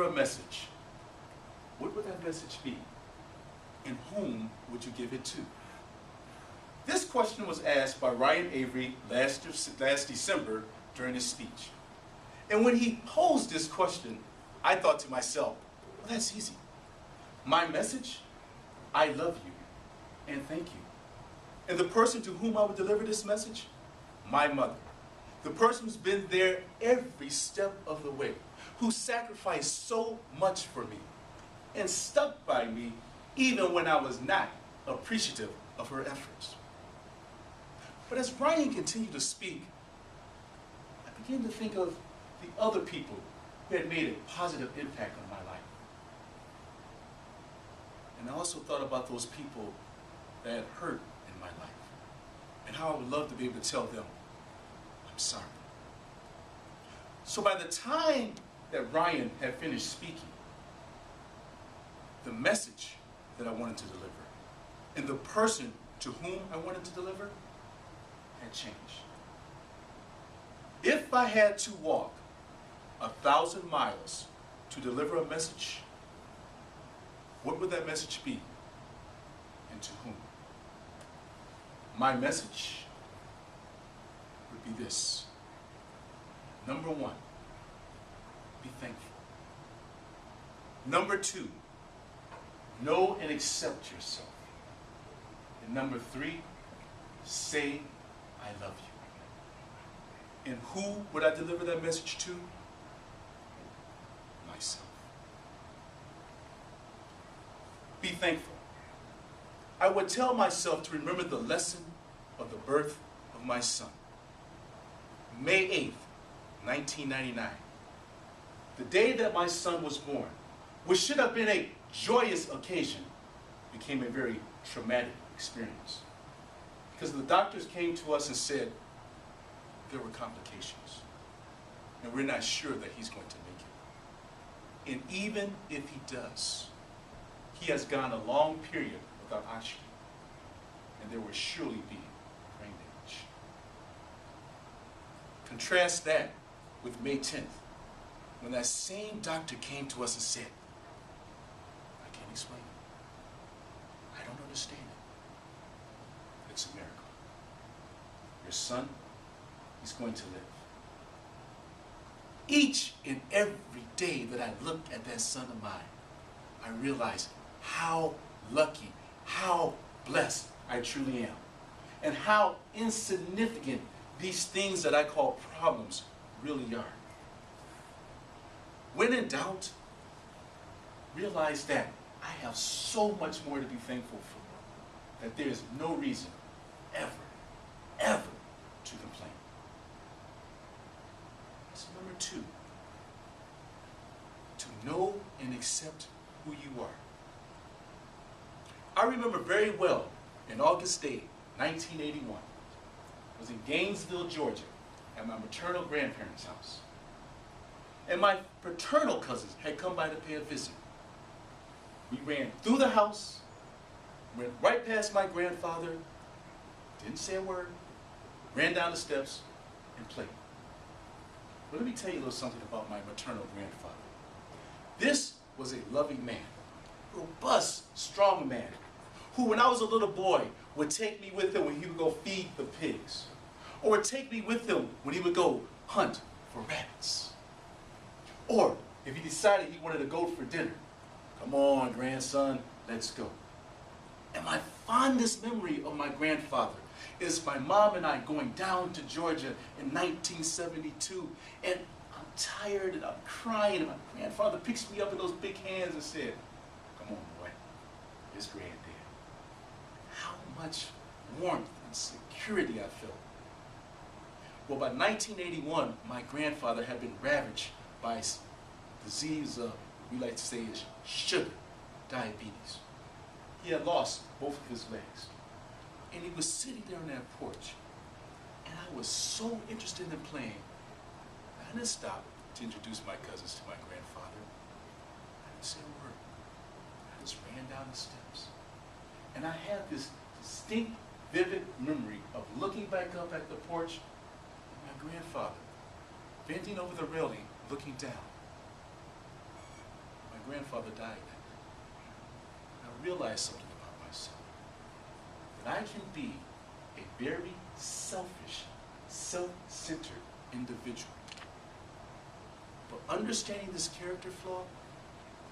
a message, what would that message be? And whom would you give it to? This question was asked by Ryan Avery last December during his speech. And when he posed this question, I thought to myself, well, that's easy. My message, I love you and thank you. And the person to whom I would deliver this message, my mother. The person who's been there every step of the way, who sacrificed so much for me and stuck by me even when I was not appreciative of her efforts. But as Ryan continued to speak, I began to think of the other people who had made a positive impact on my life. And I also thought about those people that had hurt in my life and how I would love to be able to tell them, I'm sorry. So by the time that Ryan had finished speaking, the message that I wanted to deliver and the person to whom I wanted to deliver had changed. If I had to walk 1,000 miles to deliver a message, what would that message be and to whom? My message would be this. Number one, be thankful. Number two, know and accept yourself. And number three, say, I love you. And who would I deliver that message to? Myself. Be thankful. I would tell myself to remember the lesson of the birth of my son. May 8th, 1999. The day that my son was born, which should have been a joyous occasion, became a very traumatic experience. Because the doctors came to us and said there were complications. And we're not sure that he's going to make it. And even if he does, he has gone a long period without oxygen. And there will surely be brain damage. Contrast that with May 10th, when that same doctor came to us and said, I can't explain it. I don't understand it. It's a miracle. Your son is going to live. Each and every day that I looked at that son of mine, I realized how lucky, how blessed I truly am, and how insignificant these things that I call problems really are. When in doubt, realize that I have so much more to be thankful for, that there is no reason ever, ever to complain. So number two, to know and accept who you are. I remember very well in August day, 1981, I was in Gainesville, Georgia, at my maternal grandparents' house. And my paternal cousins had come by to pay a visit. We ran through the house, went right past my grandfather, didn't say a word, ran down the steps, and played. But let me tell you a little something about my maternal grandfather. This was a loving man, robust, strong man, who when I was a little boy would take me with him when he would go feed the pigs, or would take me with him when he would go hunt for rabbits. Or if he decided he wanted to go for dinner, come on, grandson, let's go. And my fondest memory of my grandfather is my mom and I going down to Georgia in 1972, and I'm tired and I'm crying, and my grandfather picks me up in those big hands and said, come on, boy, it's granddad. How much warmth and security I felt. Well, by 1981, my grandfather had been ravaged by disease we like to say is sugar, diabetes. He had lost both of his legs. And he was sitting there on that porch. And I was so interested in playing. I didn't stop to introduce my cousins to my grandfather. I didn't say a word. I just ran down the steps. And I had this distinct, vivid memory of looking back up at the porch and my grandfather bending over the railing, looking down. grandfather died that day. I realized something about myself. That I can be a very selfish, self-centered individual. But understanding this character flaw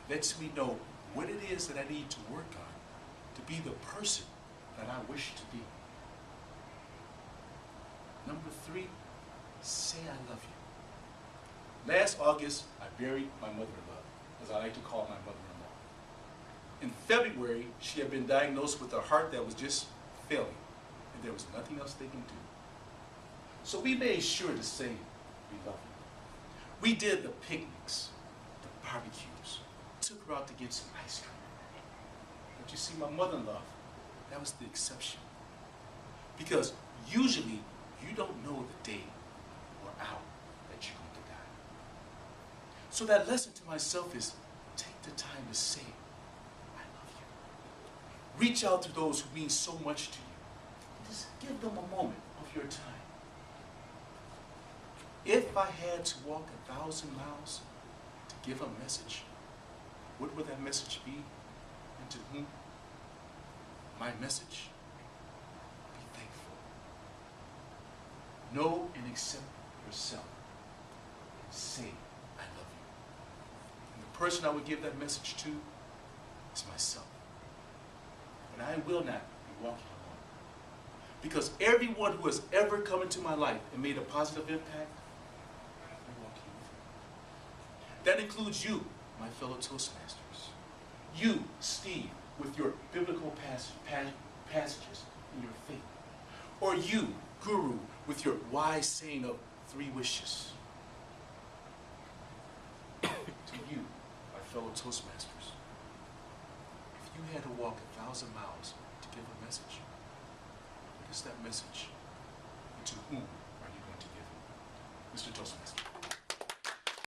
lets me know what it is that I need to work on to be the person that I wish to be. Number 3, say I love you. Last August, I buried my mother-in-law, as I like to call my mother-in-law. In February, she had been diagnosed with a heart that was just failing, and there was nothing else they can do. So we made sure to say we love her. We did the picnics, the barbecues, took her out to get some ice cream. But you see, my mother-in-law, that was the exception. Because usually, you don't know the day or hour that you're going to die. So that lesson to myself is, take the time to say, I love you. Reach out to those who mean so much to you. Just give them a moment of your time. If I had to walk 1,000 miles to give a message, what would that message be, and to whom? My message: be thankful. Know and accept yourself. Say, I love you. And the person I would give that message to is myself. And I will not be walking alone. Because everyone who has ever come into my life and made a positive impact, I'm walking with. That includes you, my fellow Toastmasters. You, Steve, with your biblical passages in your faith. Or you, Guru, with your wise saying of 3 wishes. To you, my fellow Toastmasters, if you had to walk 1,000 miles to give a message, what is that message? And to whom are you going to give it? Mr. Toastmaster.